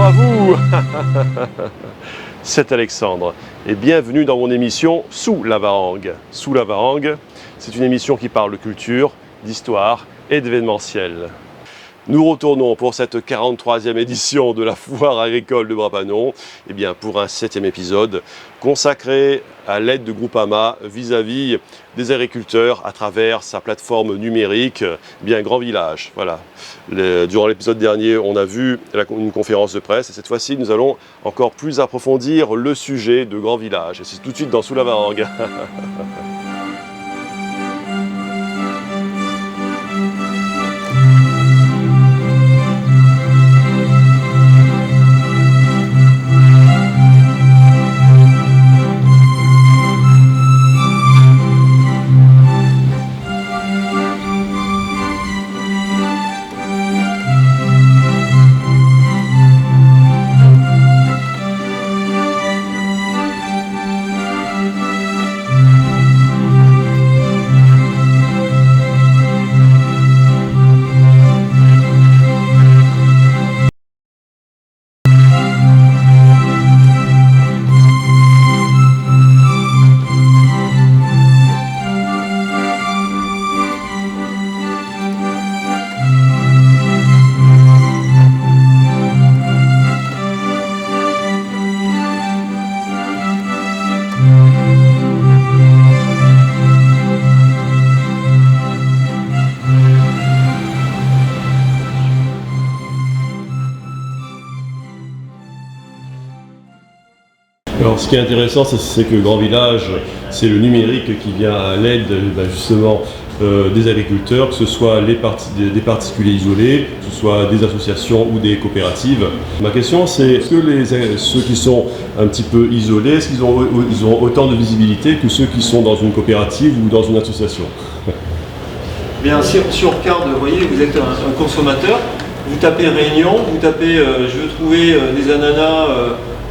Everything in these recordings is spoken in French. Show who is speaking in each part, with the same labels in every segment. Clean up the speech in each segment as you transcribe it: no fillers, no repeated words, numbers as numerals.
Speaker 1: à vous. C'est Alexandre et bienvenue dans mon émission Sous la Varangue. Sous la Varangue, c'est une émission qui parle de culture, d'histoire et d'événementiel. Nous retournons pour cette 43e édition de la foire agricole de Brapanon, et bien pour un 7e épisode consacré à l'aide de Groupama vis-à-vis des agriculteurs à travers sa plateforme numérique, bien Grand Village. Voilà. Durant l'épisode dernier, on a vu une conférence de presse et cette fois-ci, nous allons encore plus approfondir le sujet de Grand Village. Et c'est tout de suite dans Sous la Varangue. Alors, ce qui est intéressant, c'est que Grand Village, c'est le numérique qui vient à l'aide justement des agriculteurs, que ce soit des particuliers isolés, que ce soit des associations ou des coopératives. Ma question, c'est est-ce que ceux qui sont un petit peu isolés, est-ce qu'ils ont autant de visibilité que ceux qui sont dans une coopérative ou dans une association?
Speaker 2: Bien, si on regarde, vous voyez, vous êtes un consommateur, vous tapez Réunion, vous tapez je veux trouver des ananas.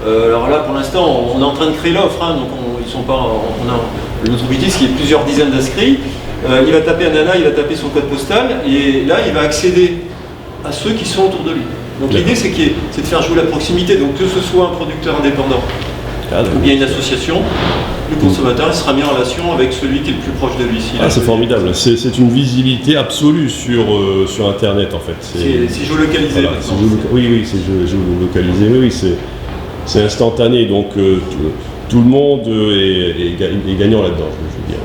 Speaker 2: Alors là, pour l'instant, on est en train de créer l'offre, hein, donc on a notre objectif, qui est plusieurs dizaines d'inscrits. Il va taper ananas, il va taper son code postal, et là, il va accéder à ceux qui sont autour de lui. Donc l'idée, c'est de faire jouer la proximité, donc que ce soit un producteur indépendant ou bien une association, le consommateur il sera mis en relation avec celui qui est le plus proche de lui.
Speaker 1: C'est formidable, c'est une visibilité absolue sur Internet, en fait.
Speaker 2: C'est géolocalisé.
Speaker 1: Voilà, oui, c'est géolocalisé, oui, c'est instantané, donc tout le monde est gagnant là-dedans, je veux dire.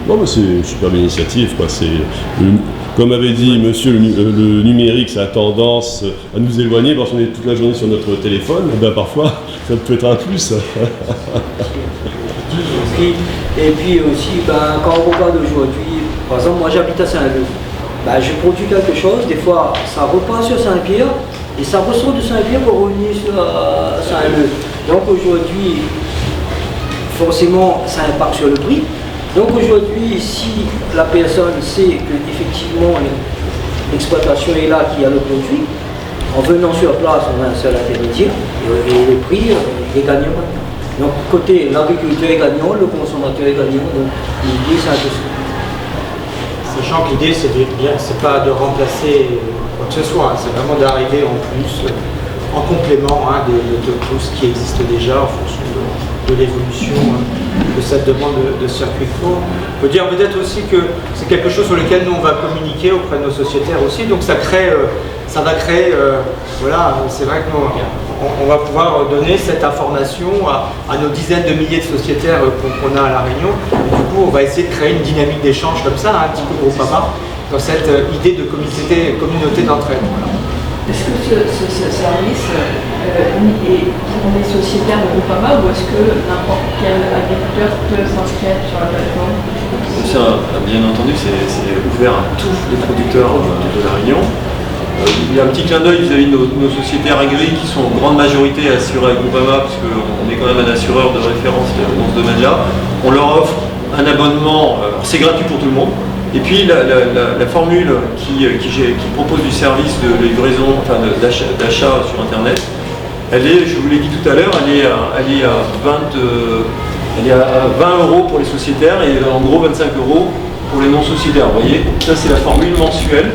Speaker 1: Non, mais c'est une superbe initiative, quoi. Comme avait dit monsieur, le numérique, ça a tendance à nous éloigner parce qu'on est toute la journée sur notre téléphone. Et bien parfois, ça peut être un plus.
Speaker 3: Et puis aussi, quand on regarde aujourd'hui, par exemple, moi j'habite à Saint-Leu. Je produis quelque chose, des fois ça repasse sur Saint-Pierre et ça ressort de Saint-Pierre pour revenir sur Saint-Leu. Donc aujourd'hui, forcément, ça impacte sur le prix. Donc aujourd'hui, si la personne sait qu'effectivement l'exploitation est là, qu'il y a le produit, en venant sur place, on a un seul intermédiaire et le prix est gagnant. Donc côté l'agriculteur est gagnant, le consommateur est gagnant, donc l'idée c'est un peu ça.
Speaker 4: Sachant que l'idée c'est pas de remplacer quoi que ce soit, c'est vraiment d'arriver en plus, en complément de tout ce qui existe déjà en fonction de l'évolution de cette demande de circuit court. On peut dire peut-être aussi que c'est quelque chose sur lequel nous on va communiquer auprès de nos sociétaires aussi, donc ça va créer, voilà, c'est vrai que nous on va pouvoir donner cette information à nos dizaines de milliers de sociétaires qu'on a à La Réunion. Et du coup, on va essayer de créer une dynamique d'échange comme ça, un petit peu Groupama, dans cette idée de communauté d'entraide. Voilà.
Speaker 5: Est-ce que ce service est pour les sociétaires de Groupama ou est-ce que n'importe quel agriculteur peut s'inscrire sur la plateforme?
Speaker 2: Ça, bien entendu, c'est ouvert à tous les producteurs de La Réunion. Il y a un petit clin d'œil vis-à-vis de nos sociétaires agricoles qui sont en grande majorité assurés à Groupama, puisqu'on est quand même un assureur de référence dans ce domaine-là. On leur offre un abonnement, c'est gratuit pour tout le monde. Et puis la formule qui propose du service de livraison, enfin d'achat sur Internet, elle est, je vous l'ai dit tout à l'heure, elle est à 20 euros pour les sociétaires et en gros 25 euros pour les non-sociétaires. Vous voyez, ça c'est la formule mensuelle.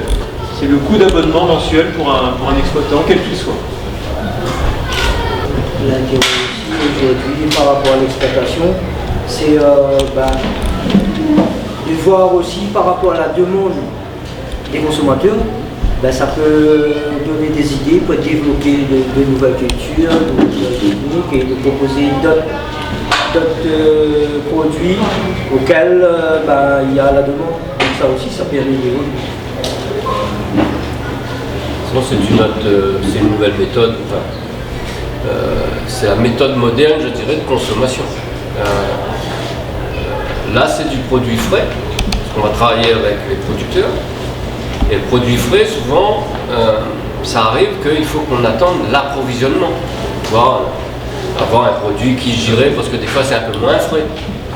Speaker 2: C'est le coût d'abonnement mensuel pour un exploitant, quel qu'il soit.
Speaker 3: l'intérêt aussi aujourd'hui par rapport à l'exploitation, c'est de voir aussi par rapport à la demande des consommateurs, ça peut donner des idées pour développer de nouvelles cultures, de nouvelles techniques et de proposer d'autres produits auxquels il y a la demande. Donc ça aussi, ça permet d'évoluer.
Speaker 6: C'est une nouvelle méthode. C'est la méthode moderne, je dirais, de consommation. Là, c'est du produit frais, parce qu'on va travailler avec les producteurs. Et le produit frais, souvent, ça arrive qu'il faut qu'on attende l'approvisionnement. Voir avoir un produit qui, je dirais, parce que des fois, c'est un peu moins frais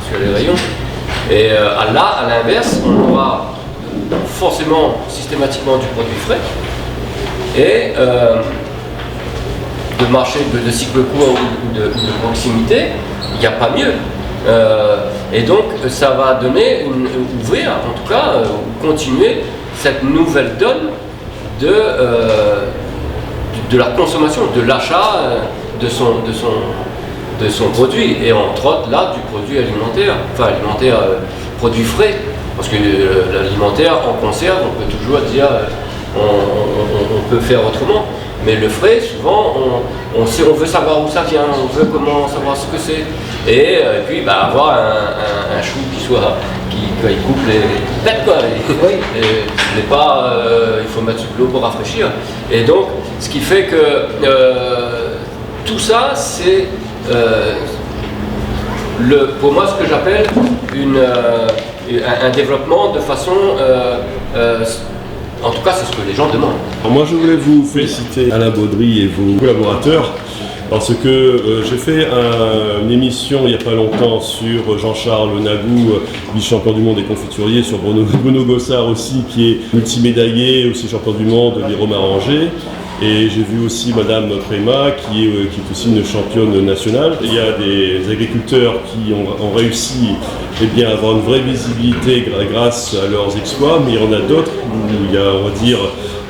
Speaker 6: sur les rayons. Et là, à l'inverse, on aura forcément, systématiquement, du produit frais. Et de marché de cycle court ou de proximité, il n'y a pas mieux. Et donc ça va donner, ouvrir en tout cas, continuer cette nouvelle donne de la consommation, de l'achat de son produit, et entre autres là du produit alimentaire, produit frais, parce que l'alimentaire en conserve, on peut toujours dire on peut faire autrement. Mais le frais, souvent, on veut savoir où ça vient, on veut comment savoir ce que c'est. Et puis avoir un chou qui coupe les bêtes, quoi. Il faut mettre de l'eau pour rafraîchir. Et donc, ce qui fait que tout ça, c'est pour moi ce que j'appelle un développement de façon... en tout cas, c'est ce que les gens demandent.
Speaker 1: Alors moi, je voulais vous féliciter, Alain Baudry et vos collaborateurs, parce que j'ai fait une émission il n'y a pas longtemps sur Jean-Charles Nagou, vice-champion du monde des confituriers, sur Bruno Gossard aussi, qui est multimédaillé, aussi champion du monde des Romains Rangers. Et j'ai vu aussi Madame Préma, qui est aussi une championne nationale. Il y a des agriculteurs qui ont réussi à avoir une vraie visibilité grâce à leurs exploits, mais il y en a d'autres où il y a, on va dire,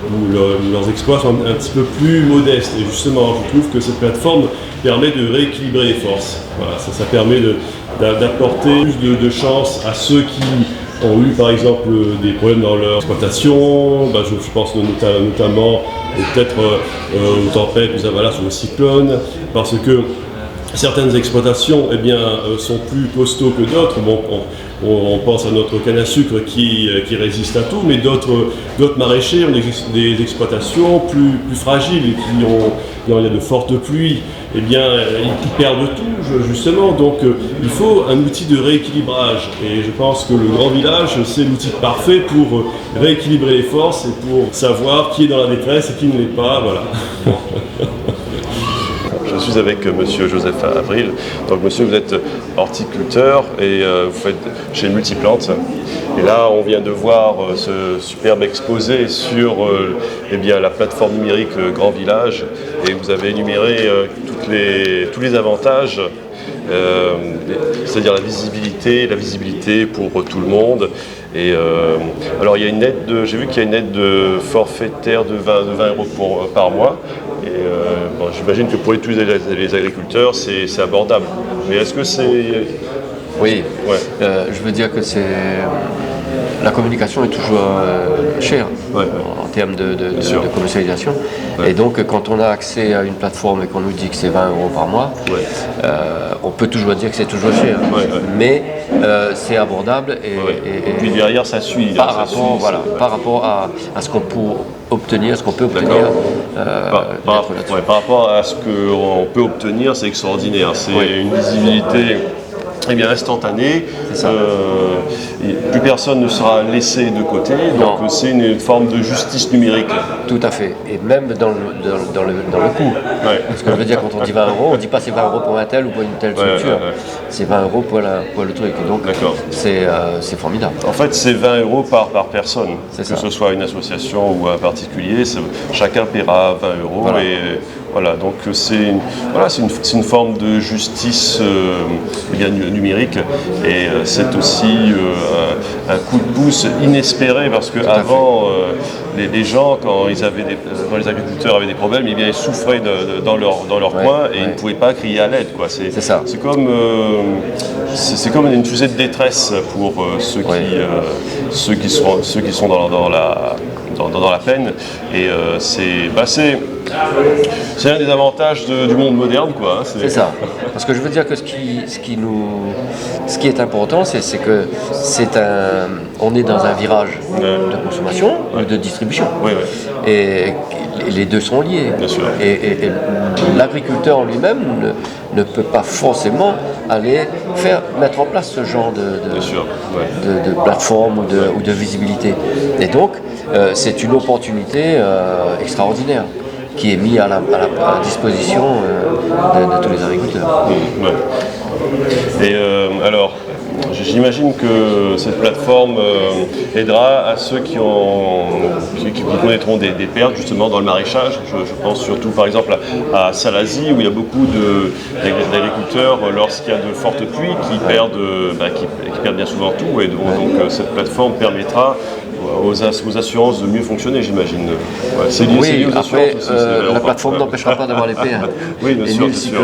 Speaker 1: où leurs exploits sont un petit peu plus modestes. Et justement, je trouve que cette plateforme permet de rééquilibrer les forces. Voilà, ça permet d'apporter plus de chance à ceux qui ont eu par exemple des problèmes dans leur exploitation. Je pense notamment peut-être aux tempêtes, aux avalanches, aux cyclones, parce que certaines exploitations sont plus costauds que d'autres. Bon, on pense à notre canne à sucre qui résiste à tout, mais d'autres maraîchers ont des exploitations plus fragiles, et quand il y a de fortes pluies, ils perdent tout justement. Donc il faut un outil de rééquilibrage, et je pense que le grand village, c'est l'outil parfait pour rééquilibrer les forces et pour savoir qui est dans la détresse et qui ne l'est pas. Voilà.
Speaker 7: Je suis avec monsieur Joseph Avril. Donc monsieur, vous êtes horticulteur et vous faites chez Multiplante. Et là, on vient de voir ce superbe exposé sur la plateforme numérique Grand Village, et vous avez énuméré tous les avantages, c'est-à-dire la visibilité pour tout le monde. Et alors il y a une aide j'ai vu qu'il y a une aide forfaitaire de 20 euros par mois. Et j'imagine que pour tous les agriculteurs, c'est abordable. Mais est-ce que c'est...
Speaker 6: Oui,
Speaker 7: ouais.
Speaker 6: Je veux dire que la communication est toujours chère en termes de commercialisation. Ouais. Et donc, quand on a accès à une plateforme et qu'on nous dit que c'est 20 euros par mois, on peut toujours dire que c'est toujours cher. Mais c'est abordable. Et
Speaker 7: puis derrière, ça suit.
Speaker 6: Par rapport à ce qu'on peut obtenir,
Speaker 7: par rapport à ce qu'on peut obtenir, c'est extraordinaire. C'est une visibilité instantanée. Plus personne ne sera laissé de côté. Donc c'est une forme de justice numérique.
Speaker 6: Tout à fait. Et même dans le coût. Ouais. Parce que je veux dire, quand on dit 20 euros, on ne dit pas c'est 20 euros pour un tel ou pour une telle structure. C'est 20 euros pour le truc. Donc c'est formidable.
Speaker 7: En fait, c'est 20 euros par personne. Que ce soit une association ou un particulier, chacun paiera 20 euros. Voilà. Et Voilà, donc c'est une forme de justice numérique et c'est aussi un coup de pouce inespéré parce qu'avant, les gens, quand les agriculteurs avaient des problèmes, eh bien, ils souffraient dans leur coin et ils ne pouvaient pas crier à l'aide.
Speaker 8: C'est ça.
Speaker 7: C'est comme une fusée de détresse pour ceux qui sont dans la peine. Et c'est un des avantages du monde moderne, quoi.
Speaker 8: C'est ça. Parce que je veux dire que ce qui est important, c'est que on est dans un virage de consommation ou de distribution.
Speaker 7: Oui.
Speaker 8: Et les deux sont liés.
Speaker 7: Bien sûr.
Speaker 8: Et l'agriculteur en lui-même ne peut pas forcément aller mettre en place ce genre de plateforme ou de visibilité. Et donc, c'est une opportunité extraordinaire qui est mise à la disposition de tous les agriculteurs.
Speaker 7: Et alors, j'imagine que cette plateforme aidera à ceux qui connaîtront des pertes justement dans le maraîchage. Je pense surtout par exemple à Salazie où il y a beaucoup d'agriculteurs lorsqu'il y a de fortes pluies qui perdent bien souvent tout. Et donc cette plateforme permettra aux assurances de mieux fonctionner, j'imagine. C'est lié aux
Speaker 8: après,
Speaker 7: assurances aussi.
Speaker 8: la plateforme n'empêchera pas d'avoir les PA.
Speaker 7: Oui, bien sûr, bien sûr.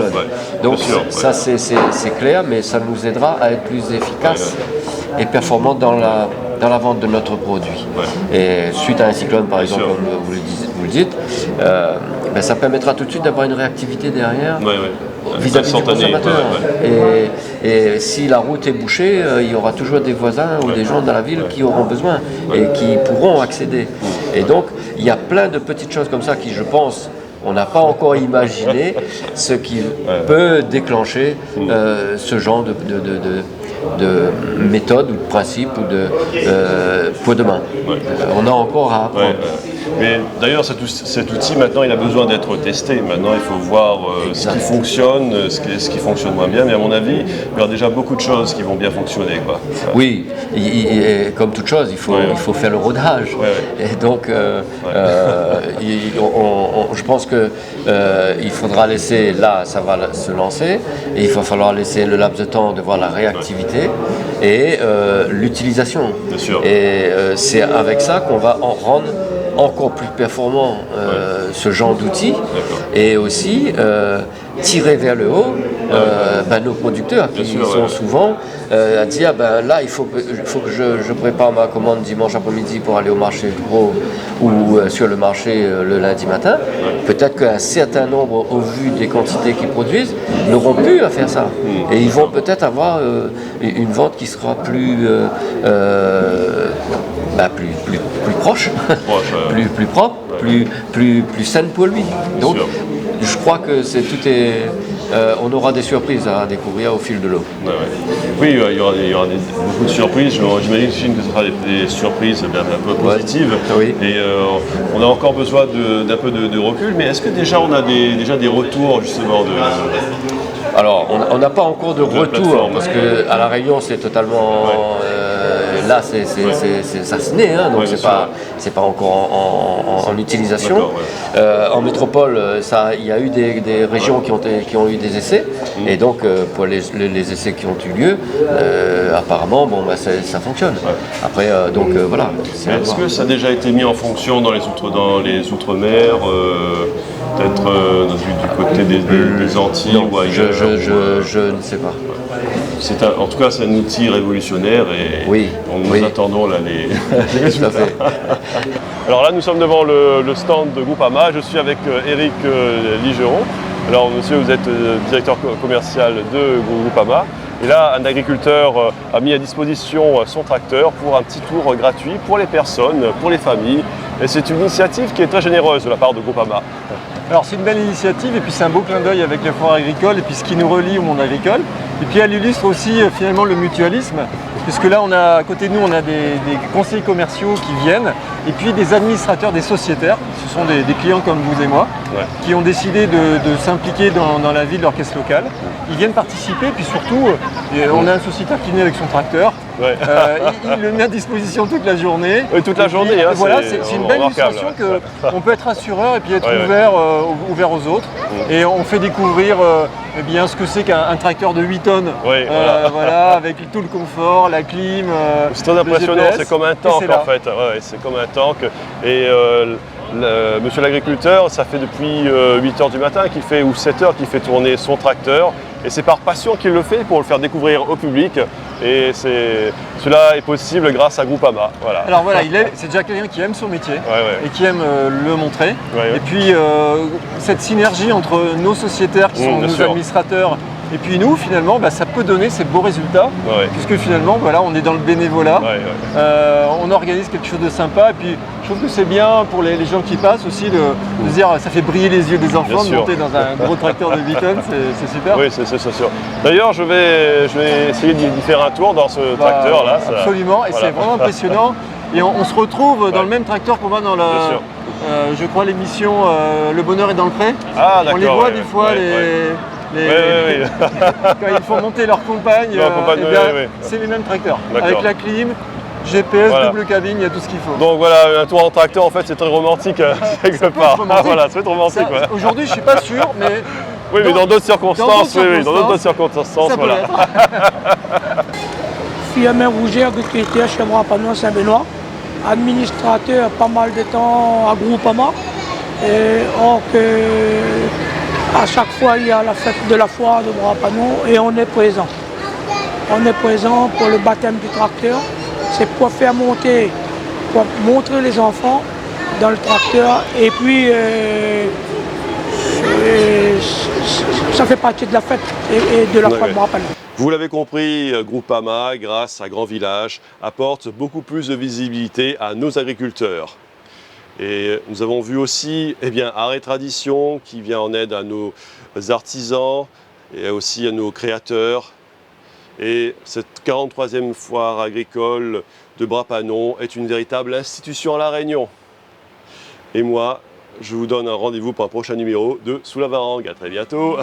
Speaker 8: Donc ça, c'est clair, mais ça nous aidera à être plus efficaces et performants dans la vente de notre produit. Et suite à un cyclone, par exemple, comme vous le dites, ça permettra tout de suite d'avoir une réactivité derrière. Vis-à-vis du consommateur. Et si la route est bouchée, il y aura toujours des voisins ou des gens dans la ville qui auront besoin et qui pourront accéder. Et donc, il y a plein de petites choses comme ça qui, je pense, on n'a pas encore imaginé ce qui peut déclencher ce genre de méthode ou de principe ou pour demain. On a encore à apprendre.
Speaker 7: Mais d'ailleurs, cet outil, maintenant, il a besoin d'être testé. Maintenant, il faut voir ce qui fonctionne, ce qui fonctionne moins bien. Mais à mon avis, il y aura déjà beaucoup de choses qui vont bien fonctionner.
Speaker 8: Oui, et comme toute chose, il faut faire le rodage. Et donc, je pense qu'il faudra laisser, là, ça va se lancer, et il va falloir laisser le laps de temps de voir la réactivité et l'utilisation.
Speaker 7: Bien sûr.
Speaker 8: Et c'est avec ça qu'on va en rendre encore plus performant ce genre d'outils et aussi tirer vers le haut nos producteurs qui sont souvent à dire là il faut que je prépare ma commande dimanche après-midi pour aller au marché gros ou sur le marché le lundi matin. Peut-être qu'un certain nombre, au vu des quantités qu'ils produisent, n'auront plus à faire ça. Et ils vont peut-être avoir une vente qui sera plus proche, plus propre, plus saine pour lui. Donc, je crois que on aura des surprises à découvrir au fil de l'eau.
Speaker 7: Oui, il y aura beaucoup de surprises. J'imagine que ce sera des surprises un peu positives. Et on a encore besoin d'un peu de recul. Mais est-ce que déjà on a déjà des retours justement de...
Speaker 8: Alors, on n'a pas encore de retour parce qu'à La Réunion, c'est totalement... là, ça se naît, donc c'est pas encore en utilisation. En métropole, il y a eu des régions qui ont eu des essais, et donc pour les essais qui ont eu lieu, apparemment, ça fonctionne. Après, voilà.
Speaker 7: Est-ce que ça a déjà été mis en fonction dans les outre-mer, peut-être du côté des Antilles ou ailleurs?
Speaker 8: Je ne sais pas.
Speaker 7: En tout cas, c'est un outil révolutionnaire et nous attendons là les résultats. Alors là, nous sommes devant le stand de Groupama. Je suis avec Éric Ligeron. Alors, monsieur, vous êtes directeur commercial de Groupama. Et là, un agriculteur a mis à disposition son tracteur pour un petit tour gratuit pour les personnes, pour les familles. Et c'est une initiative qui est très généreuse de la part de Groupama.
Speaker 2: Alors c'est une belle initiative et puis c'est un beau clin d'œil avec les foires agricoles et puis ce qui nous relie au monde agricole. Et puis elle illustre aussi finalement le mutualisme, puisque là à côté de nous on a des conseillers commerciaux qui viennent et puis des administrateurs, des sociétaires, ce sont des clients comme vous et moi, qui ont décidé de s'impliquer dans la vie de leur caisse locale. Ils viennent participer, puis surtout on a un sociétaire qui vient avec son tracteur.
Speaker 1: Ouais.
Speaker 2: Il le met à disposition toute la journée.
Speaker 1: Oui, toute la journée. Hein,
Speaker 2: voilà, c'est une belle
Speaker 1: remarquable,
Speaker 2: illustration
Speaker 1: ouais.
Speaker 2: qu'on peut être assureur et puis être
Speaker 1: Ouais,
Speaker 2: ouvert aux autres. Et on fait découvrir eh bien, ce que c'est qu'un tracteur de 8 tonnes.
Speaker 1: Oui,
Speaker 2: voilà, avec tout le confort, la clim.
Speaker 1: C'est très impressionnant,
Speaker 2: GPS,
Speaker 1: c'est comme un tank en fait. Ouais, c'est comme un tank. Et monsieur l'agriculteur, ça fait depuis 8h du matin qu'il fait, ou 7h qu'il fait tourner son tracteur. Et c'est par passion qu'il le fait pour le faire découvrir au public. Et cela est possible grâce à Groupama. Voilà.
Speaker 2: Alors voilà, c'est déjà quelqu'un qui aime son métier et qui aime le montrer.
Speaker 1: Ouais.
Speaker 2: Et puis cette synergie entre nos sociétaires qui sont nos
Speaker 1: sûr.
Speaker 2: administrateurs et puis nous, finalement, ça peut donner ces beaux résultats.
Speaker 1: Ouais.
Speaker 2: Puisque finalement, voilà, on est dans le bénévolat.
Speaker 1: Ouais.
Speaker 2: On organise quelque chose de sympa. Et puis je trouve que c'est bien pour les gens qui passent aussi de se dire ça fait briller les yeux des enfants de monter dans un gros tracteur de 8 tonnes, c'est super.
Speaker 1: Oui, c'est sûr. D'ailleurs, je vais essayer d'y faire un tour dans ce tracteur-là.
Speaker 2: Absolument, et
Speaker 1: voilà.
Speaker 2: c'est vraiment impressionnant. Et on se retrouve dans le même tracteur qu'on voit dans je crois l'émission Le Bonheur est dans le pré.
Speaker 1: Ah, d'accord.
Speaker 2: On les voit des fois, quand ils font monter leur compagne, c'est les mêmes tracteurs. Avec la clim, GPS, double cabine, il y a tout ce qu'il faut.
Speaker 1: Donc voilà, un tour en tracteur, en fait, c'est très romantique quelque part. Voilà, c'est romantique.
Speaker 2: Aujourd'hui, je ne suis pas sûr, mais...
Speaker 1: Oui, mais dans d'autres circonstances, dans d'autres circonstances,
Speaker 2: ça
Speaker 1: voilà.
Speaker 9: Firmin Rouget, agriculteur chez moi à Panon Saint-Benoît, administrateur pas mal de temps à Groupama. Or à chaque fois il y a la fête de la foire de Brapanon et on est présent. On est présent pour le baptême du tracteur. C'est pour faire monter, pour montrer les enfants dans le tracteur et puis ça fait partie de la fête et de la foire de Brapanon.
Speaker 1: Vous l'avez compris, Groupama, grâce à Grand Village, apporte beaucoup plus de visibilité à nos agriculteurs. Et nous avons vu aussi Art et Tradition qui vient en aide à nos artisans et aussi à nos créateurs. Et cette 43e foire agricole de Brapanon est une véritable institution à La Réunion. Et moi, je vous donne un rendez-vous pour un prochain numéro de Sous la Varangue. À très bientôt.